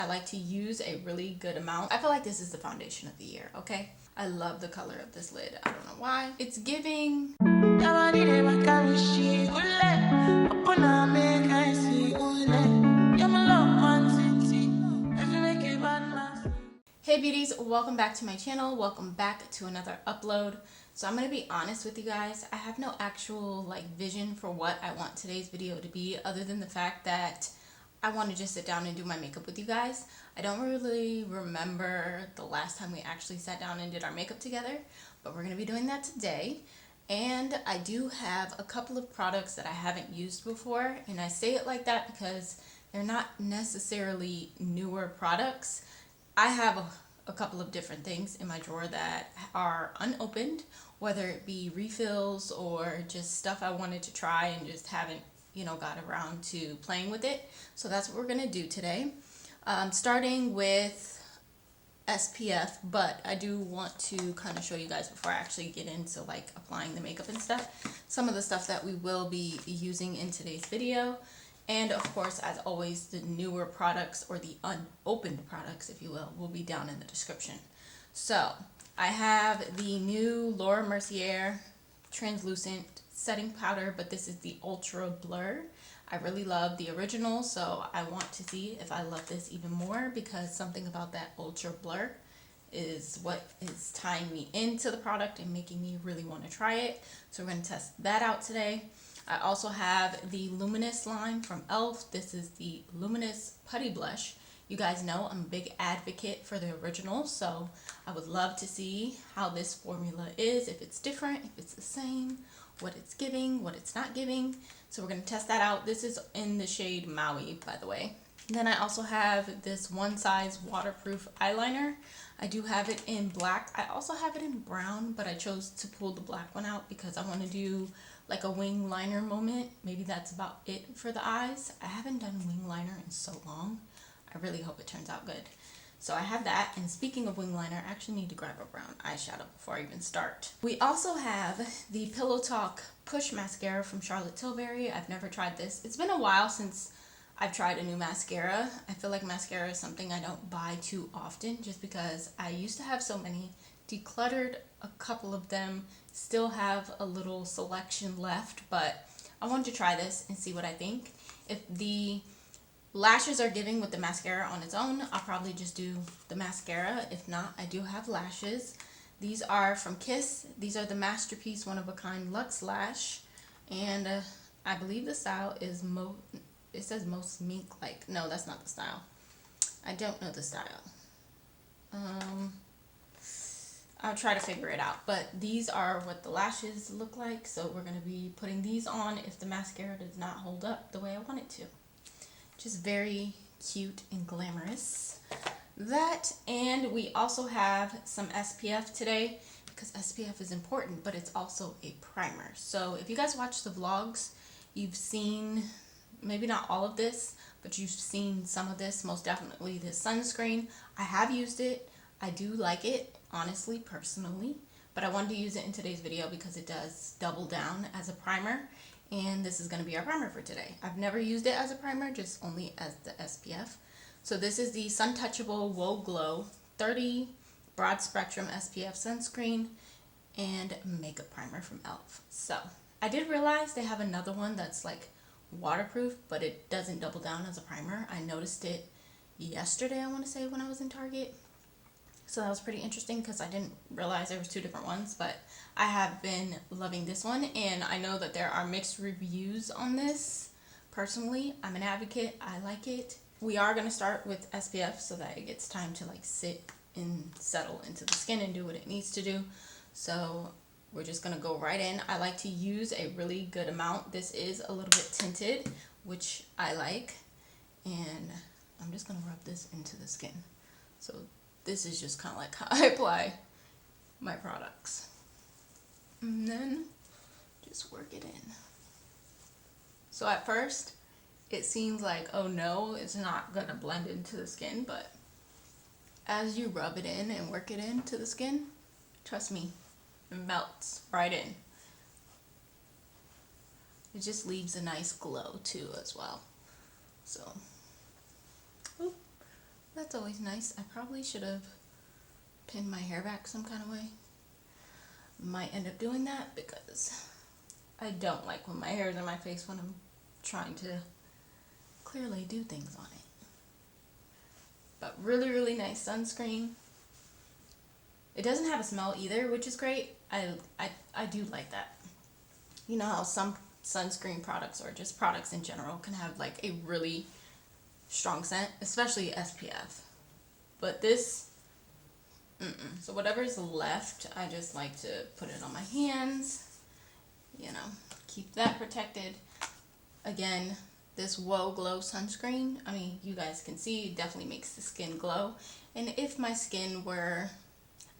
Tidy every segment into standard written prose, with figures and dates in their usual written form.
I like to use a really good amount. I feel like this is the foundation of the year, okay? I love the color of this lid. I don't know why. It's giving... Hey beauties, welcome back to my channel. Welcome back to another upload. So I'm going to be honest with you guys. I have no actual vision for what I want today's video to be, other than the fact that I want to just sit down and do my makeup with you guys. I don't really remember the last time we actually sat down and did our makeup together, but we're going to be doing that today. And I do have a couple of products that I haven't used before, and I say it like that because they're not necessarily newer products. I have a couple of different things in my drawer that are unopened, whether it be refills or just stuff I wanted to try and just haven't, got around to playing with it. So that's what we're gonna do today. Starting with SPF, but I do want to kind of show you guys before I actually get into applying the makeup and stuff, some of the stuff that we will be using in today's video. And of course, as always, the newer products, or the unopened products, if you will be down in the description. So I have the new Laura Mercier translucent setting powder, but this is the Ultra Blur. I really love the original, so I want to see if I love this even more, because something about that Ultra Blur is what is tying me into the product and making me really want to try it. So we're going to test that out today. I also have the Luminous line from e.l.f. This is the Luminous Putty Blush. You guys know I'm a big advocate for the original, so I would love to see how this formula is, if it's different, if it's the same, what it's giving, what it's not giving. So we're going to test that out. This is in the shade Maui, by the way. And then I also have this One Size waterproof eyeliner. I do have it in black. I also have it in brown, but I chose to pull the black one out because I want to do a wing liner moment. Maybe that's about it for the eyes. I haven't done wing liner in so long. I really hope it turns out good. So I have that. And speaking of wing liner, I actually need to grab a brown eyeshadow before I even start. We also have the Pillow Talk Push Mascara from Charlotte Tilbury. I've never tried this. It's been a while since I've tried a new mascara. I feel like mascara is something I don't buy too often, just because I used to have so many, decluttered a couple of them, still have a little selection left, but I wanted to try this and see what I think. If the lashes are giving with the mascara on its own, I'll probably just do the mascara. If not, I do have lashes. These are from Kiss. These are the Masterpiece One of a Kind Luxe Lash, and I believe the style is it says most mink-like. No, that's not the style. I don't know the style. I'll try to figure it out. But these are what the lashes look like. So we're going to be putting these on if the mascara does not hold up the way I want it to. Just very cute and glamorous. That, and we also have some SPF today, because SPF is important, but it's also a primer. So if you guys watch the vlogs, you've seen... maybe not all of this, but you've seen some of this, most definitely this sunscreen. I have used it. I do like it, honestly, personally, but I wanted to use it in today's video because it does double down as a primer, and this is going to be our primer for today. I've never used it as a primer, just only as the SPF. So this is the Sun Touchable Whoa Glow 30 Broad Spectrum SPF Sunscreen and Makeup Primer from e.l.f. So I did realize they have another one that's waterproof, but it doesn't double down as a primer. I noticed it yesterday, I want to say, when I was in Target. So that was pretty interesting because I didn't realize there was two different ones, but I have been loving this one, and I know that there are mixed reviews on this. Personally, I'm an advocate. I like it. We are going to start with SPF so that it gets time to sit and settle into the skin and do what it needs to do. So we're just going to go right in. I like to use a really good amount. This is a little bit tinted, which I like. And I'm just going to rub this into the skin. So this is just kind of how I apply my products. And then just work it in. So at first, it seems like, oh no, it's not going to blend into the skin. But as you rub it in and work it into the skin, trust me, melts right in. It just leaves a nice glow too as well. So That's always nice. I probably should have pinned my hair back some kind of way. Might end up doing that because I don't like when my hair is in my face when I'm trying to clearly do things on it. But really, really nice sunscreen. It doesn't have a smell either, which is great. I do like that. You know how some sunscreen products or just products in general can have like a really strong scent, especially SPF. But this, so whatever's left, I just like to put it on my hands, you know, keep that protected. Again, this Whoa Glow sunscreen, I mean, you guys can see, it definitely makes the skin glow. And if my skin were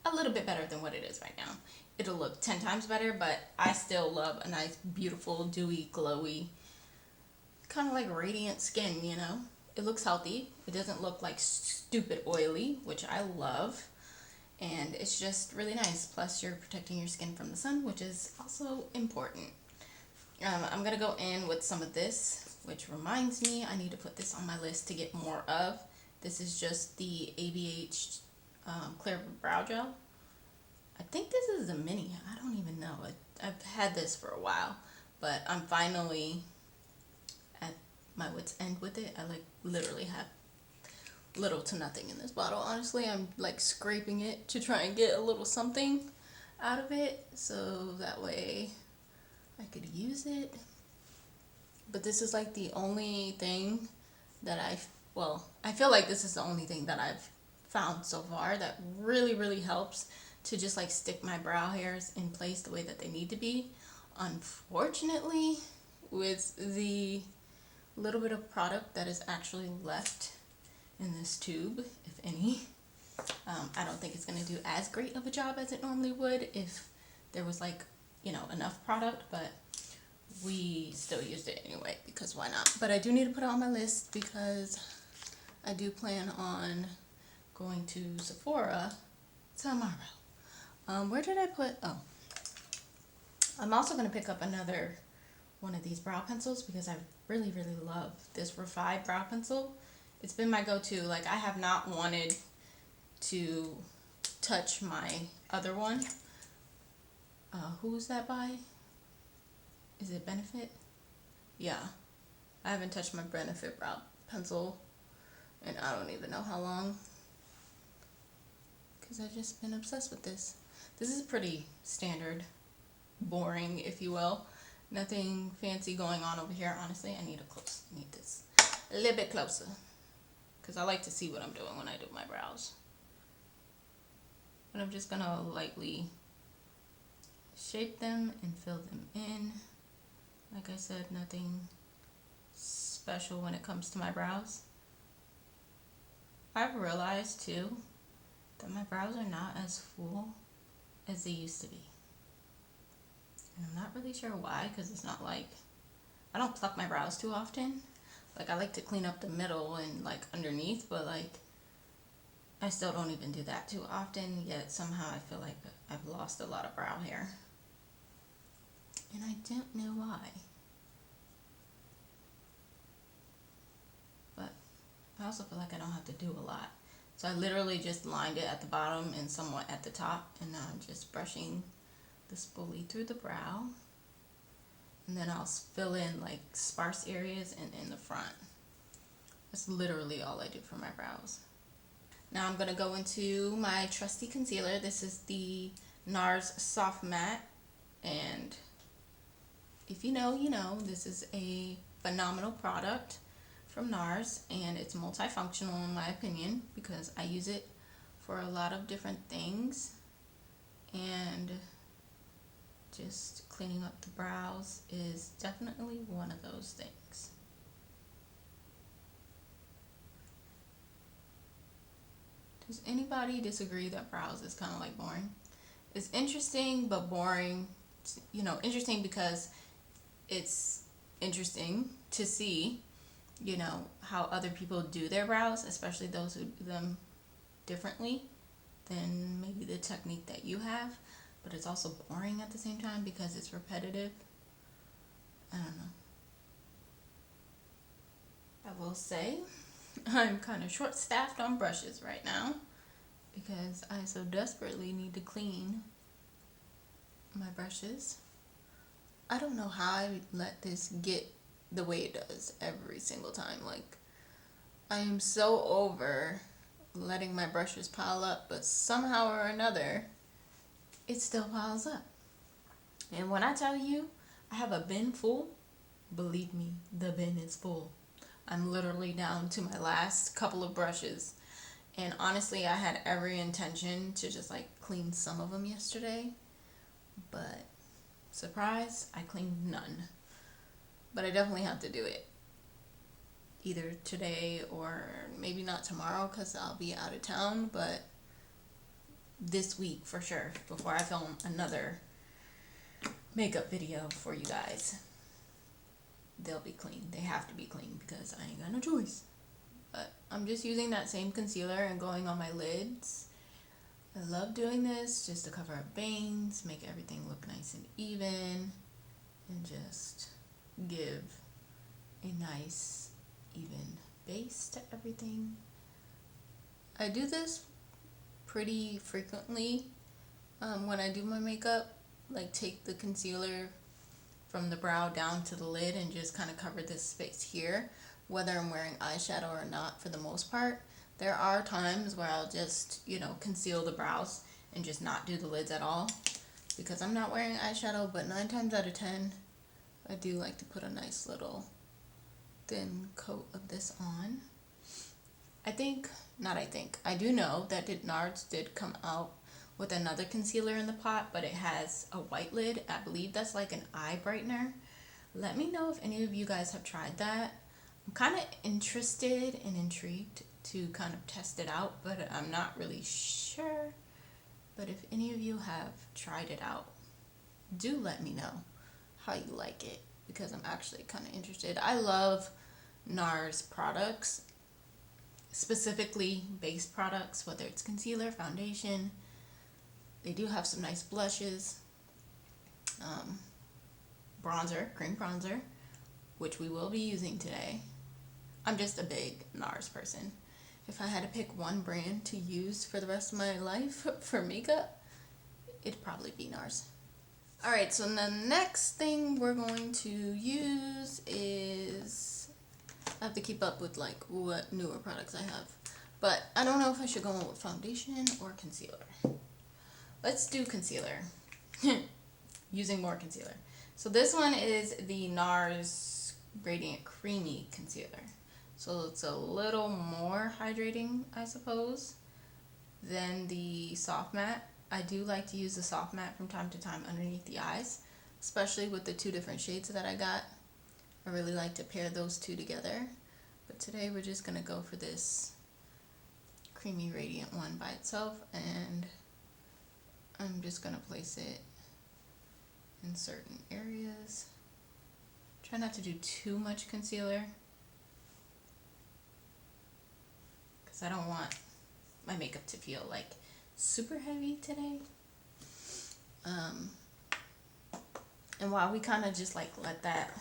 a little bit better than what it is right now, it'll look 10 times better, but I still love a nice, beautiful, dewy, glowy, kind of like radiant skin, you know? It looks healthy. It doesn't look like stupid oily, which I love. And it's just really nice. Plus, you're protecting your skin from the sun, which is also important. I'm going to go in with some of this, which reminds me I need to put this on my list to get more of. This is just the ABH Clear Brow Gel. I think this is a mini. I don't even know. I've had this for a while, but I'm finally at my wit's end with it. I like literally have little to nothing in this bottle. Honestly, I'm like scraping it to try and get a little something out of it so that way I could use it. But this is like the only thing that I feel like this is the only thing that I've found so far that really, really helps to just like stick my brow hairs in place the way that they need to be. Unfortunately, with the little bit of product that is actually left in this tube, if any, I don't think it's going to do as great of a job as it normally would if there was like, you know, enough product, but we still used it anyway because why not? But I do need to put it on my list because I do plan on going to Sephora tomorrow. Where did I put, I'm also going to pick up another one of these brow pencils because I really, really love this Refi brow pencil. It's been my go-to. Like, I have not wanted to touch my other one. Who's that by? Is it Benefit? Yeah. I haven't touched my Benefit brow pencil and I don't even know how long because I've just been obsessed with this. This is pretty standard, boring, if you will. Nothing fancy going on over here. Honestly, I need this a little bit closer because I like to see what I'm doing when I do my brows. But I'm just gonna lightly shape them and fill them in. Like I said, nothing special when it comes to my brows. I've realized too that my brows are not as full as they used to be. And I'm not really sure why, because it's not like, I don't pluck my brows too often. Like, I like to clean up the middle and like underneath, but like I still don't even do that too often, yet somehow I feel like I've lost a lot of brow hair. And I don't know why. But I also feel like I don't have to do a lot. So I literally just lined it at the bottom and somewhat at the top, and now I'm just brushing the spoolie through the brow. And then I'll fill in like sparse areas and in the front. That's literally all I do for my brows. Now I'm going to go into my trusty concealer. This is the NARS Soft Matte, and if you know, you know. This is a phenomenal product from NARS, and it's multifunctional in my opinion because I use it for a lot of different things, and just cleaning up the brows is definitely one of those things. Does anybody disagree that brows is kind of like boring? It's interesting, but boring. You know, interesting because it's interesting to see, you know, how other people do their brows, especially those who do them differently than maybe the technique that you have. But it's also boring at the same time because it's repetitive. I don't know. I will say I'm kind of short-staffed on brushes right now because I so desperately need to clean my brushes. I don't know how I let this get the way it does every single time. Like, I am so over letting my brushes pile up, but somehow or another, it still piles up. And when I tell you I have a bin full, believe me, the bin is full. I'm literally down to my last couple of brushes. And honestly, I had every intention to just like clean some of them yesterday. But surprise, I cleaned none. But I definitely have to do it. Either today or maybe not tomorrow because I'll be out of town. But this week for sure, before I film another makeup video for you guys. They'll be clean. They have to be clean because I ain't got no choice. But I'm just using that same concealer and going on my lids. I love doing this just to cover up veins, make everything look nice and even, and just give a nice, even base to everything. I do this pretty frequently when I do my makeup. Like, take the concealer from the brow down to the lid and just kind of cover this space here, whether I'm wearing eyeshadow or not. For the most part, there are times where I'll just, conceal the brows and just not do the lids at all because I'm not wearing eyeshadow. But 9 times out of 10, I do like to put a nice little thin coat of this on. I do know that NARS did come out with another concealer in the pot, but it has a white lid. I believe that's like an eye brightener. Let me know if any of you guys have tried that. I'm kind of interested and intrigued to kind of test it out, but I'm not really sure. But if any of you have tried it out, do let me know how you like it because I'm actually kind of interested. I love NARS products, specifically base products, whether it's concealer, foundation. They do have some nice blushes, bronzer, cream bronzer, which we will be using today. I'm just a big NARS person. If I had to pick one brand to use for the rest of my life for makeup, it'd probably be NARS. Alright, so the next thing we're going to use is, I have to keep up with like what newer products I have. But I don't know if I should go with foundation or concealer. Let's do concealer. Using more concealer. So this one is the NARS Radiant Creamy Concealer. So it's a little more hydrating, I suppose, than the soft matte. I do like to use the soft matte from time to time underneath the eyes, especially with the 2 different shades that I got. I really like to pair those 2 together. But today we're just going to go for this creamy radiant one by itself, and I'm just going to place it in certain areas. Try not to do too much concealer because I don't want my makeup to feel like super heavy today. And while we kind of just like let that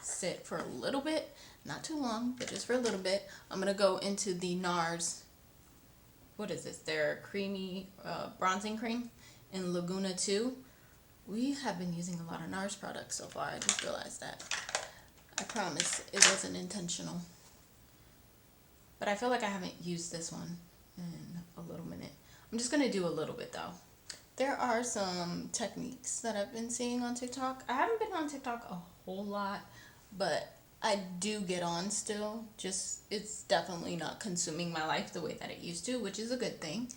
sit for a little bit, not too long, but just for a little bit, I'm going to go into the NARS, what is this, their creamy bronzing cream in Laguna 2. We have been using a lot of NARS products so far. I just realized that. I promise it wasn't intentional. But I feel like I haven't used this one in a little minute. I'm just going to do a little bit though. There are some techniques that I've been seeing on TikTok. I haven't been on TikTok a whole lot, but I do get on still. Just, it's definitely not consuming my life the way that it used to, which is a good thing.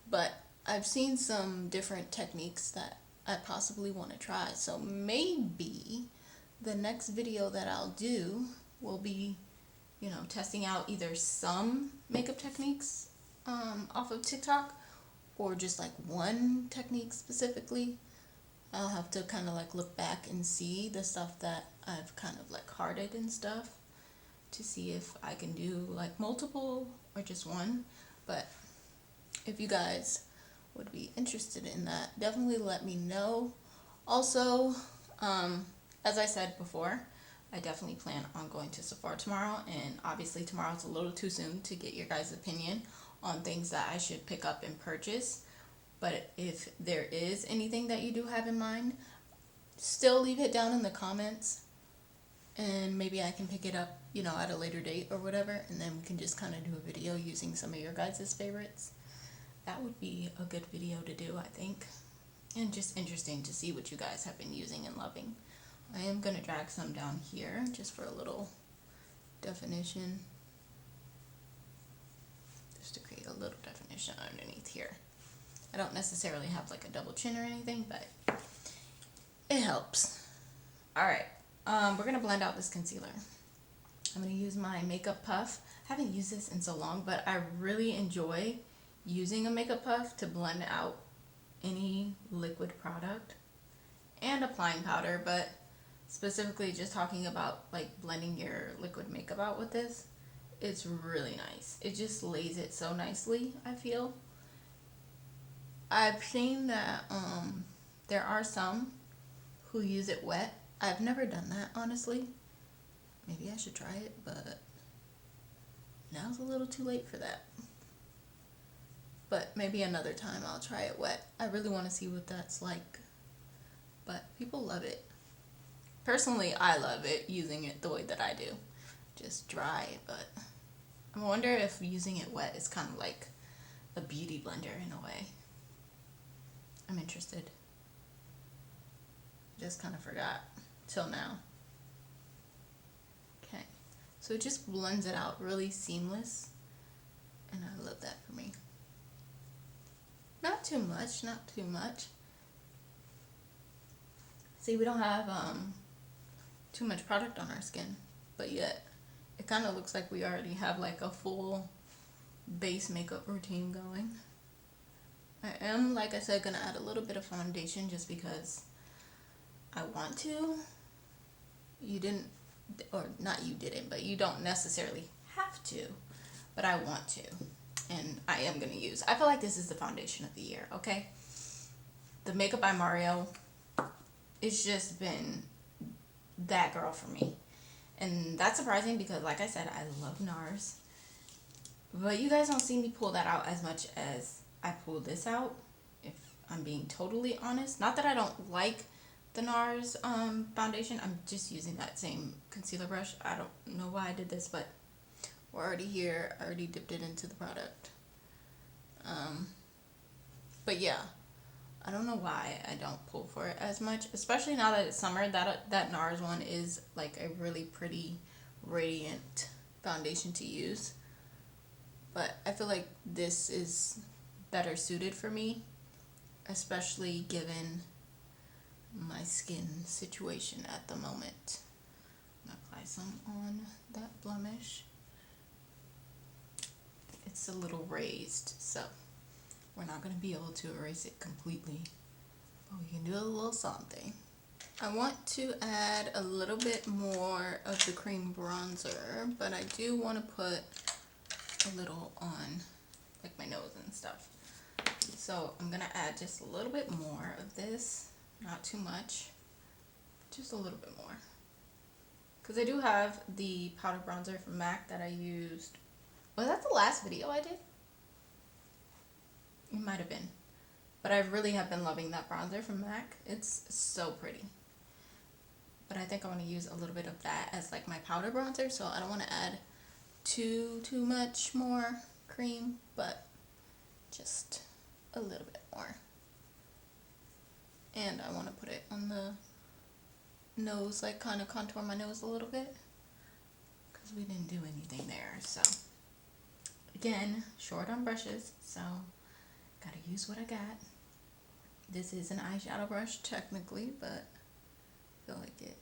But I've seen some different techniques that I possibly want to try. So maybe the next video that I'll do will be, testing out either some makeup techniques off of TikTok, or just like one technique specifically. I'll have to kind of like look back and see the stuff that I've kind of like hearted and stuff to see if I can do like multiple or just one. But if you guys would be interested in that, definitely let me know. Also, as I said before, I definitely plan on going to Sephora tomorrow, and obviously tomorrow's a little too soon to get your guys' opinion on things that I should pick up and purchase. But if there is anything that you do have in mind, still leave it down in the comments, and maybe I can pick it up, you know, at a later date or whatever, and then we can just kind of do a video using some of your guys' favorites. That would be a good video to do, I think, and just interesting to see what you guys have been using and loving. I am going to drag some down here just for a little definition, just to create a little definition underneath here. I don't necessarily have like a double chin or anything, but it helps. Alright, we're going to blend out this concealer. I'm going to use my makeup puff. I haven't used this in so long, but I really enjoy using a makeup puff to blend out any liquid product and applying powder, but specifically just talking about like blending your liquid makeup out with this, it's really nice. It just lays it so nicely, I feel. I've seen that there are some who use it wet. I've never done that, honestly. Maybe I should try it, but now's a little too late for that. But maybe another time I'll try it wet. I really want to see what that's like. But people love it. Personally, I love it, using it the way that I do. Just dry, but I wonder if using it wet is kind of like a beauty blender in a way. I'm interested. Just kind of forgot till now. Okay, so it just blends it out really seamless, and I love that for me. Not too much, not too much. See, we don't have too much product on our skin, but yet it kind of looks like we already have like a full base makeup routine going. I am, like I said, gonna add a little bit of foundation just because I want to. You didn't, or not you didn't, but you don't necessarily have to, but I want to, and I am gonna use. I feel like this is the foundation of the year, okay? The Makeup by Mario, it's just been that girl for me, and that's surprising because, like I said, I love NARS, but you guys don't see me pull that out as much as I pull this out, if I'm being totally honest. Not that I don't like the NARS foundation, I'm just using that same concealer brush. I don't know why I did this, but we're already here. I already dipped it into the product. But yeah, I don't know why I don't pull for it as much, especially now that it's summer. That NARS one is like a really pretty radiant foundation to use, but I feel like this is better suited for me, especially given my skin situation at the moment. I'm gonna apply some on that blemish. It's a little raised, so we're not going to be able to erase it completely, but we can do a little something. I want to add a little bit more of the cream bronzer, but I do want to put a little on like my nose and stuff. So I'm going to add just a little bit more of this, not too much, just a little bit more. Because I do have the powder bronzer from MAC that I used. Was that the last video I did? It might have been. But I really have been loving that bronzer from MAC. It's so pretty. But I think I want to use a little bit of that as like my powder bronzer, so I don't want to add too much more cream, but just a little bit more. And I want to put it on the nose, like kind of contour my nose a little bit, because we didn't do anything there. So again, short on brushes, so gotta use what I got. This is an eyeshadow brush technically, but I feel like it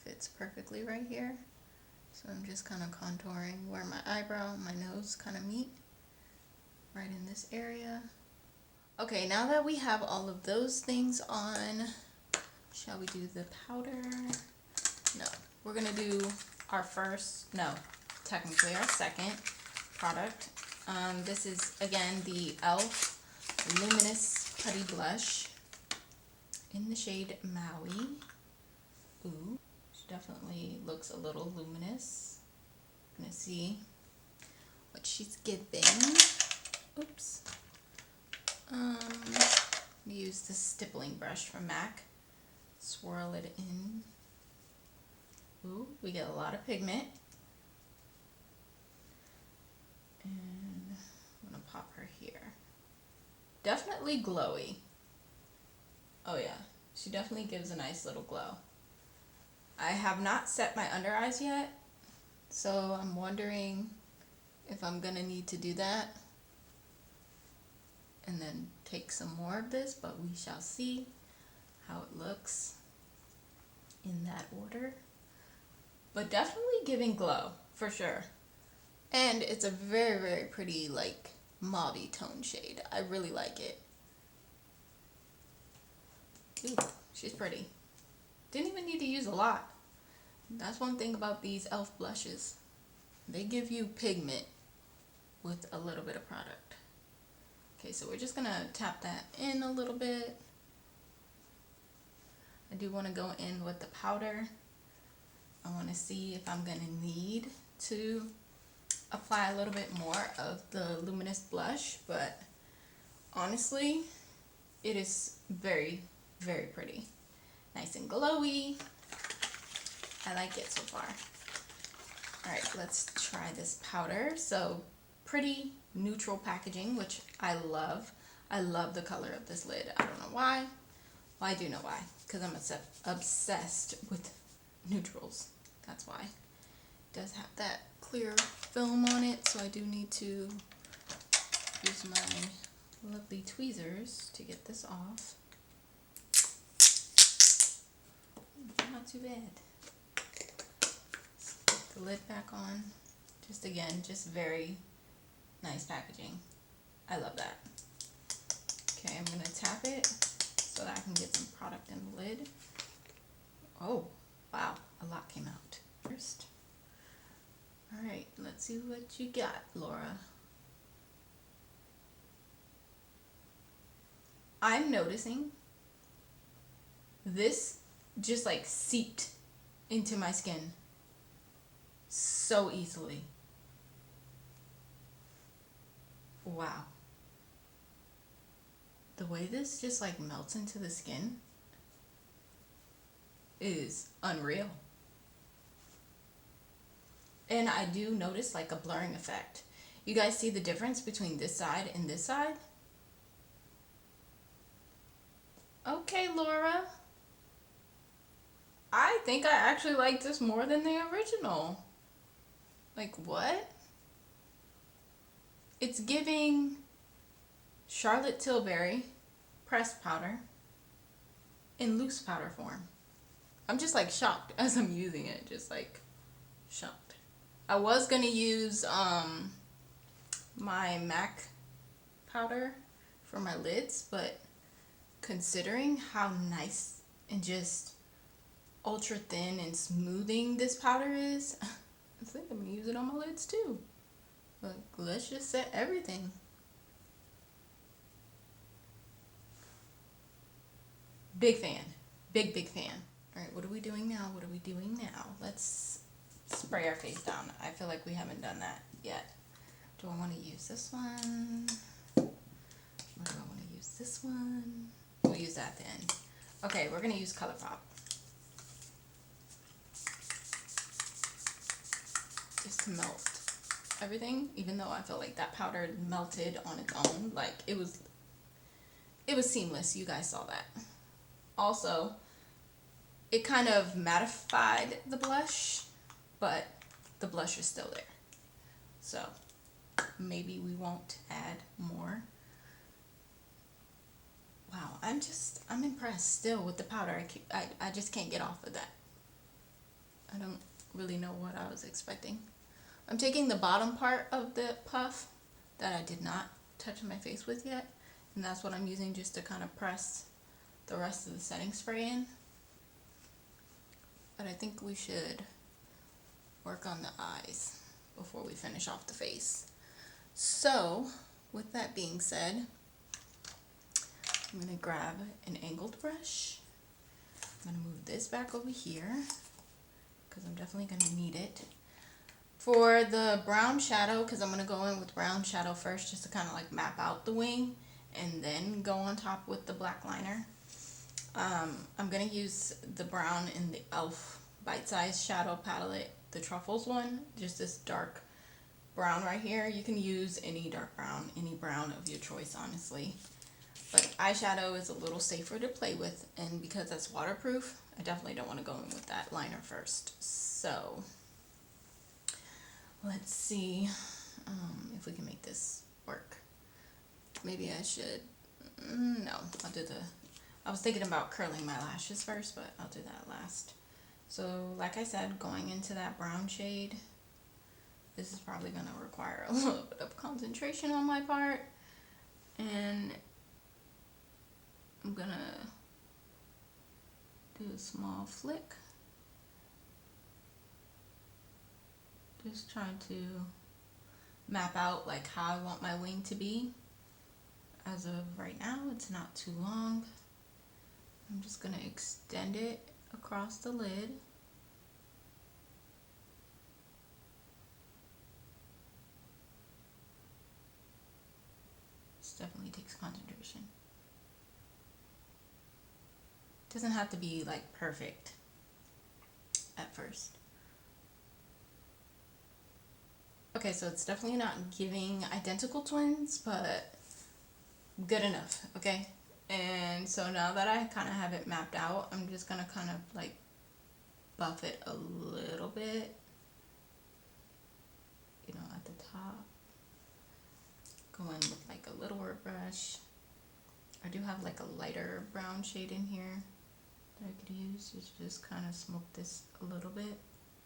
fits perfectly right here. So I'm just kind of contouring where my eyebrow and my nose kind of meet, right in this area. Okay, now that we have all of those things on, shall we do the powder? No, we're gonna do our first, no, technically our second product. This is again the e.l.f. Luminous Putty Blush in the shade Maui. Ooh, definitely looks a little luminous. I'm gonna see what she's giving. Oops. Use the stippling brush from MAC. Swirl it in. Ooh, we get a lot of pigment. And I'm gonna pop her here. Definitely glowy. Oh yeah, she definitely gives a nice little glow. I have not set my under eyes yet, so I'm wondering if I'm gonna need to do that and then take some more of this, but we shall see how it looks in that order. But definitely giving glow for sure. And it's a very, very pretty, like, mauve tone shade. I really like it. Ooh, she's pretty. Didn't even need to use a lot. That's one thing about these e.l.f. blushes. They give you pigment with a little bit of product. Okay, so we're just gonna tap that in a little bit. I do want to go in with the powder. I want to see if I'm gonna need to apply a little bit more of the Luminous blush, but honestly, it is very, very pretty. Nice and glowy. I like it so far. Alright, let's try this powder. So, pretty neutral packaging, which I love. I love the color of this lid. I don't know why. Well, I do know why. Because I'm obsessed with neutrals. That's why. It does have that clear film on it, so I do need to use my lovely tweezers to get this off. Not too bad. Let's put the lid back on. Just again, just very nice packaging. I love that. Okay, I'm gonna tap it so that I can get some product in the lid. Oh, wow, a lot came out first. Alright, let's see what you got, Laura. I'm noticing this just like seeped into my skin so easily. Wow. The way this just like melts into the skin is unreal. And I do notice like a blurring effect. You guys see the difference between this side and this side? Okay, Laura. I think I actually like this more than the original. Like, what? It's giving Charlotte Tilbury pressed powder in loose powder form. I'm just like shocked as I'm using it, just like shocked. I was gonna use my MAC powder for my lids, but considering how nice and just ultra thin and smoothing this powder is, I think I'm gonna use it on my lids too. But let's just set everything. Big fan. Big, big fan. Alright, what are we doing now? What are we doing now? Let's spray our face down. I feel like we haven't done that yet. Do I want to use this one? Or do I want to use this one? We'll use that then. Okay, we're going to use ColourPop. Just to melt everything, even though I feel like that powder melted on its own. Like, it was seamless. You guys saw that. Also, it kind of mattified the blush, but the blush is still there. So, maybe we won't add more. Wow, I'm impressed still with the powder. I just can't get off of that. I don't really know what I was expecting. I'm taking the bottom part of the puff that I did not touch my face with yet, and that's what I'm using just to kind of press the rest of the setting spray in. But I think we should work on the eyes before we finish off the face. So, with that being said, I'm going to grab an angled brush. I'm going to move this back over here. because I'm definitely going to need it. For the brown shadow, because I'm going to go in with brown shadow first just to kind of like map out the wing and then go on top with the black liner. I'm going to use the brown in the e.l.f. bite-sized shadow palette, the Truffles one, just this dark brown right here. You can use any dark brown, any brown of your choice, honestly. But eyeshadow is a little safer to play with, and because that's waterproof, I definitely don't want to go in with that liner first. So let's see if we can make this work. Maybe I should, no, I'll do I was thinking about curling my lashes first, but I'll do that last. So like I said, going into that brown shade, this is probably going to require a little bit of concentration on my part. And I'm going to do a small flick. Just trying to map out like how I want my wing to be. As of right now, it's not too long. I'm just going to extend it across the lid. This definitely takes concentration. It doesn't have to be like perfect at first. Okay, so it's definitely not giving identical twins, but good enough, okay? And so now that I kind of have it mapped out, I'm just going to kind of like buff it a little bit, you know, at the top. Go in with like a littler brush. I do have like a lighter brown shade in here that I could use to just kind of smoke this a little bit.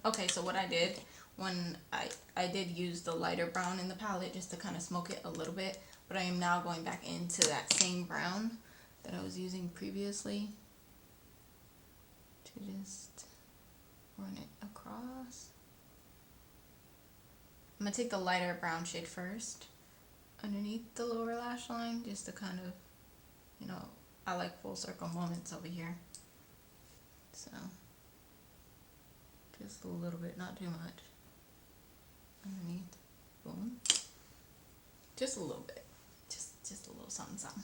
Okay, so what I did when I did use the lighter brown in the palette just to kind of smoke it a little bit, but I am now going back into that same brown that I was using previously to just run it across. I'm going to take the lighter brown shade first underneath the lower lash line just to kind of, you know, I like full circle moments over here. So just a little bit, not too much. Underneath, boom. Just a little bit, just a little something, something.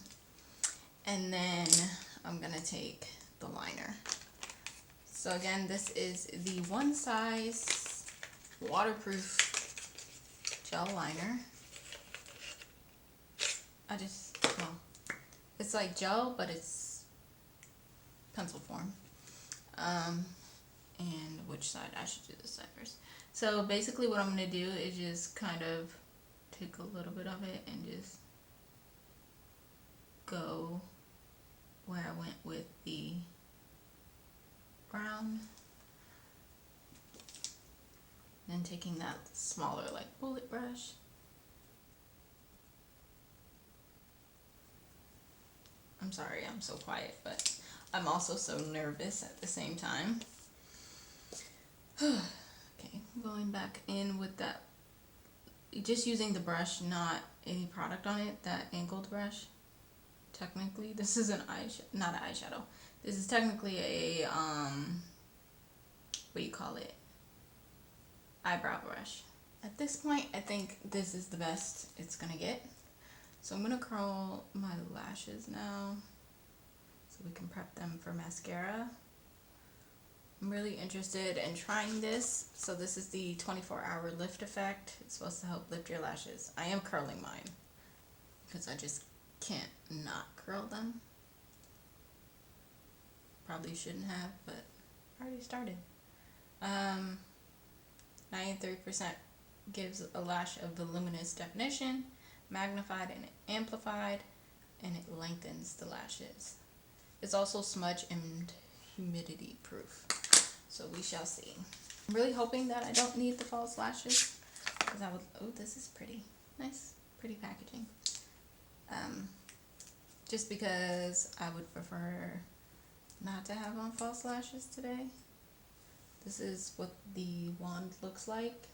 And then I'm gonna take the liner. So again, this is the One Size waterproof gel liner. Well, it's like gel, but it's pencil form. And which side? I should do this side first. So basically what I'm going to do is just kind of take a little bit of it and just go where I went with the brown. Then taking that smaller like bullet brush. I'm sorry, I'm so quiet, but I'm also so nervous at the same time. Okay, going back in with that, just using the brush, not any product on it, that angled brush. Technically, this is an not an eyeshadow. This is technically a, what do you call it? Eyebrow brush. At this point, I think this is the best it's gonna get. So I'm gonna curl my lashes now so we can prep them for mascara. I'm really interested in trying this. So this is the 24-hour lift effect. It's supposed to help lift your lashes. I am curling mine because I just can't not curl them. Probably shouldn't have, but I already started. 93% gives a lash of voluminous definition, magnified and amplified, and it lengthens the lashes. It's also smudge and humidity proof. So we shall see. I'm really hoping that I don't need the false lashes because I would, oh, this is pretty. Nice, pretty packaging. Just because I would prefer not to have on false lashes today. This is what the wand looks like.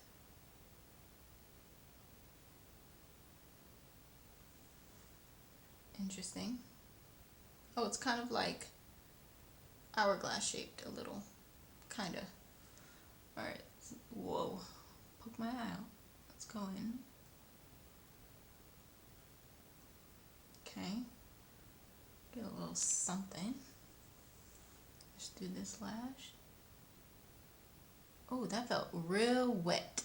Interesting. Oh, it's kind of like hourglass shaped a little, kind of. Alright, whoa, poke my eye out. Let's go in. Okay, get a little something. Let's do this lash. Oh, that felt real wet.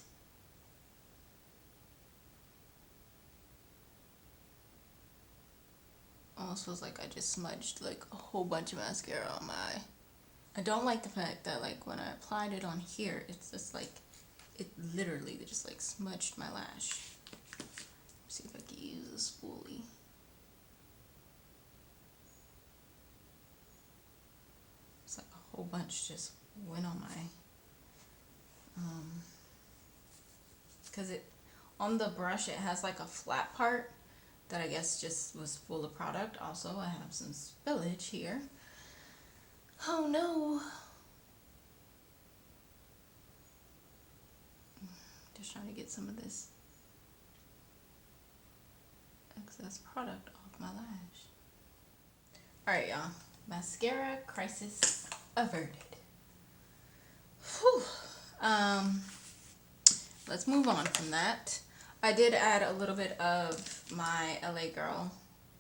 Almost feels like I just smudged like a whole bunch of mascara on my eye. I don't like the fact that like when I applied it on here, it's just like, it literally just like smudged my lash. Let's see if I can use a spoolie. It's like a whole bunch just went on my, because it, on the brush it has like a flat part that I guess just was full of product. Also, I have some spillage here. Oh no. Just trying to get some of this excess product off my lash. Alright, y'all. Mascara crisis averted. Whew. Let's move on from that. I did add a little bit of my LA Girl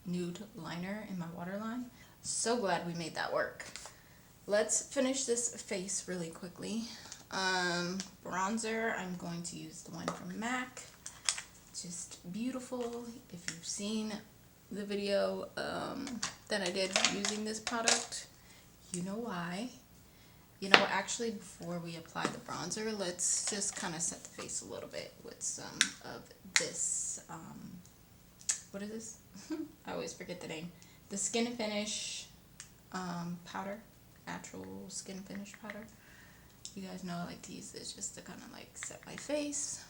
nude liner in my waterline. So glad we made that work. Let's finish this face really quickly. Bronzer, I'm going to use the one from MAC. Just beautiful. If you've seen the video that I did using this product, you know why. You know, actually, before we apply the bronzer, let's just kind of set the face a little bit with some of this, what is this? I always forget the name. The Skin Finish powder, natural Skin Finish powder. You guys know I like to use this just to kind of like set my face.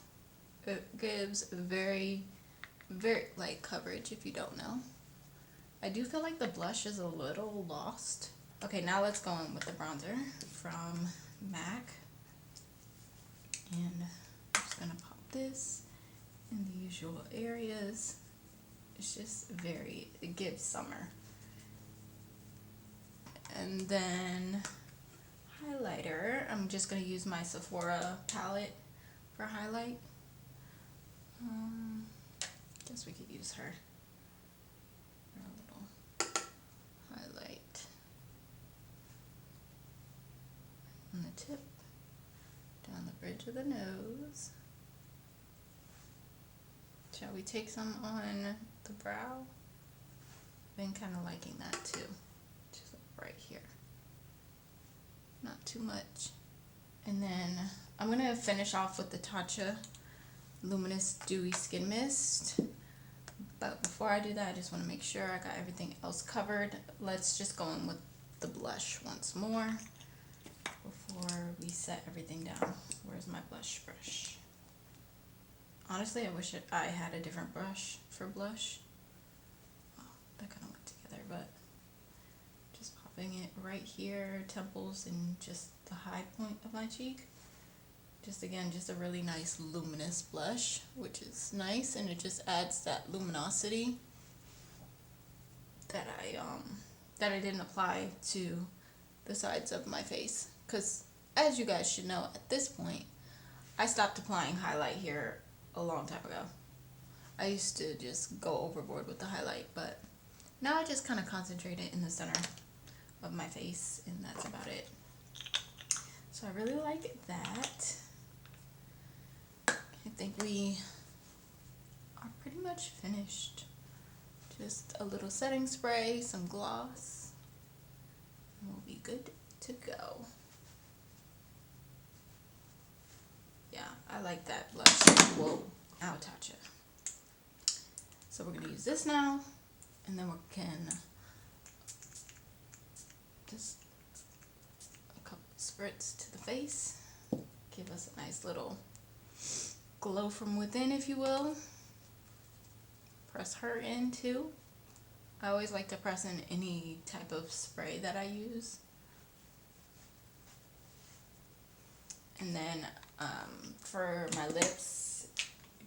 It gives very, very light coverage if you don't know. I do feel like the blush is a little lost. Okay, now let's go in with the bronzer from MAC. And I'm just gonna pop this in the usual areas. It's just very, it gives summer. And then highlighter, I'm just gonna use my Sephora palette for highlight. Guess we could use her for a little highlight on the tip, down the bridge of the nose. Shall we take some on the brow? Been kind of liking that too, just like right here. Not too much. And then I'm gonna finish off with the Tatcha Luminous Dewy Skin Mist. But before I do that, I just want to make sure I got everything else covered. Let's just go in with the blush once more before we set everything down. Where's my blush brush? Honestly, I wish I had a different brush for blush. Oh, that kind of went together, but just popping it right here, temples, and just the high point of my cheek. Just again, just a really nice luminous blush, which is nice, and it just adds that luminosity that I didn't apply to the sides of my face. Because as you guys should know, at this point, I stopped applying highlight here a long time ago. I used to just go overboard with the highlight, but now I just kind of concentrate it in the center of my face, and that's about it. So I really like that. I think we are pretty much finished. Just a little setting spray, some gloss, and we'll be good to go. Yeah, I like that blush. Whoa, I'll touch it. So we're gonna use this now, and then we can just a couple spritz to the face, give us a nice little glow from within, if you will. Press her in too. I always like to press in any type of spray that I use. And then for my lips,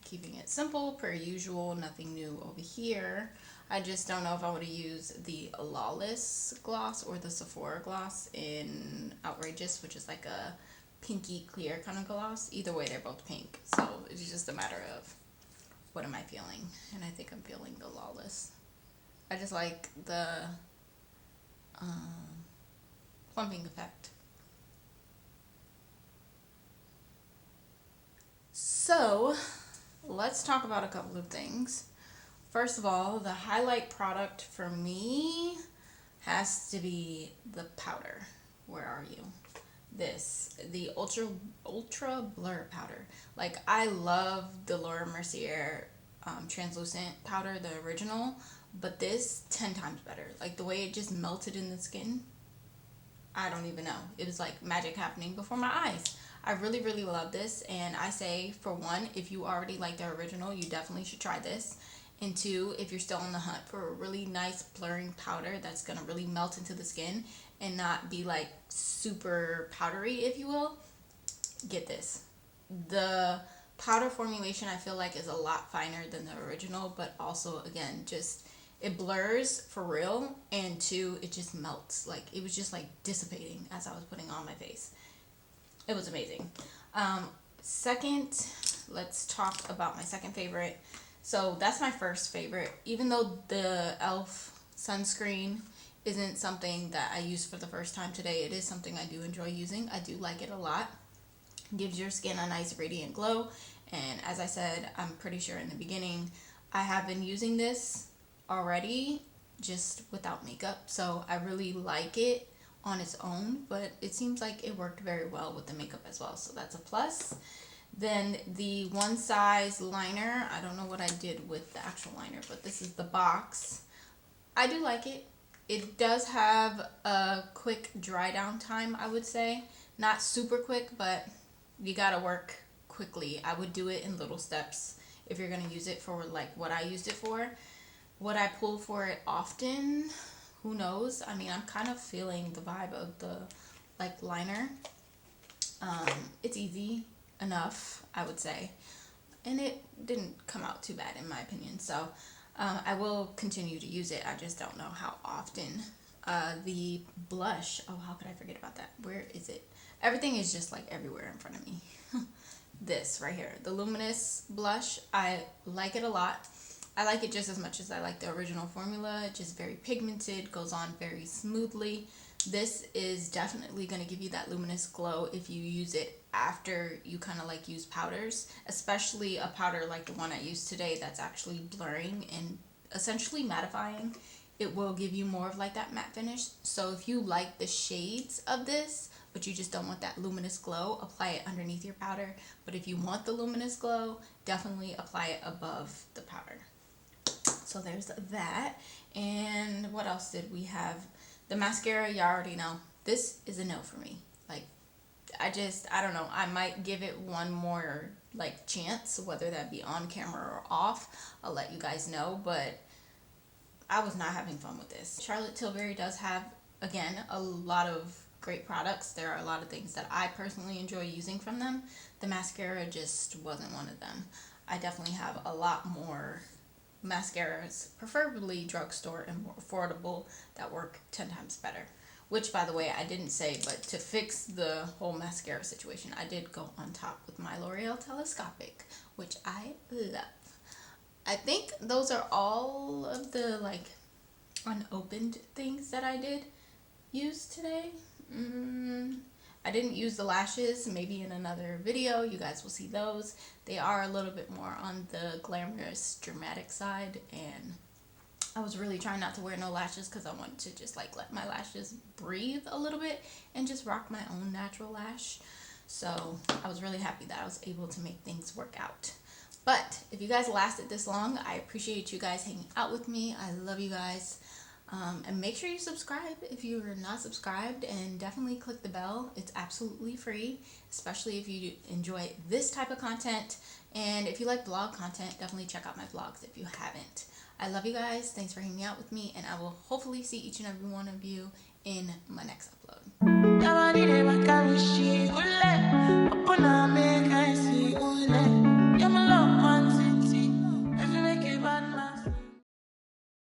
keeping it simple per usual, nothing new over here. I just don't know if I want to use the Lawless gloss or the Sephora gloss in Outrageous, which is like a pinky clear kind of gloss. Either way, they're both pink, so it's just a matter of what am I feeling, and I think I'm feeling the Lawless. I just like the plumping effect. So let's talk about a couple of things. First of all, the highlight product for me has to be the powder. Where are you? The ultra blur powder. Like, I love the Laura Mercier translucent powder, the original, but this 10 times better. Like, the way it just melted in the skin, I don't even know. It was like magic happening before my eyes. I really, really love this, and I say, for one, if you already like the original, you definitely should try this. And two, if you're still on the hunt for a really nice blurring powder that's gonna really melt into the skin and not be like super powdery, if you will, get this. The powder formulation, I feel like, is a lot finer than the original, but also, again, just it blurs for real, and two, it just melts. Like, it was just like dissipating as I was putting on my face. It was amazing. Second, let's talk about my second favorite. So that's my first favorite. Even though the e.l.f. sunscreen isn't something that I use for the first time today, it is something I do enjoy using. I do like it a lot. Gives your skin a nice radiant glow. And as I said, I'm pretty sure in the beginning, I have been using this already just without makeup. So I really like it on its own, but it seems like it worked very well with the makeup as well. So that's a plus. Then the One Size liner, I don't know what I did with the actual liner, but this is the box. I do like it. It does have a quick dry down time, I would say. Not super quick, but you gotta work quickly. I would do it in little steps if you're gonna use it for like what I used it for. Would I pull for it often? Who knows? I mean, I'm kind of feeling the vibe of the like liner. It's easy enough, I would say, and it didn't come out too bad in my opinion, so I will continue to use it. I just don't know how often. The blush, oh, how could I forget about that? Where is it? Everything is just like everywhere in front of me. This right here, the Luminous blush, I like it a lot. I like it just as much as I like the original formula. It's just very pigmented, goes on very smoothly. This is definitely going to give you that luminous glow if you use it after you kind of like use powders, especially a powder like the one I used today that's actually blurring and essentially mattifying. It will give you more of like that matte finish. So if you like the shades of this, but you just don't want that luminous glow, apply it underneath your powder. But if you want the luminous glow, definitely apply it above the powder. So there's that. And what else did we have? The mascara, you already know. This is a no for me. Like, I don't know. I might give it one more like chance, whether that be on camera or off. I'll let you guys know, but I was not having fun with this. Charlotte Tilbury does have, again, a lot of great products. There are a lot of things that I personally enjoy using from them. The mascara just wasn't one of them. I definitely have a lot more mascaras, preferably drugstore and more affordable, that work 10 times better. Which, by the way, I didn't say, but to fix the whole mascara situation, I did go on top with my L'Oreal Telescopic, which I love. I think those are all of the like unopened things that I did use today. I didn't use the lashes. Maybe in another video you guys will see those. They are a little bit more on the glamorous, dramatic side, and I was really trying not to wear no lashes because I wanted to just like let my lashes breathe a little bit and just rock my own natural lash. So I was really happy that I was able to make things work out. But if you guys lasted this long, I appreciate you guys hanging out with me. I love you guys. And make sure you subscribe if you're not subscribed, and definitely click the bell. It's absolutely free, especially if you enjoy this type of content. And if you like vlog content, definitely check out my vlogs if you haven't. I love you guys. Thanks for hanging out with me, and I will hopefully see each and every one of you in my next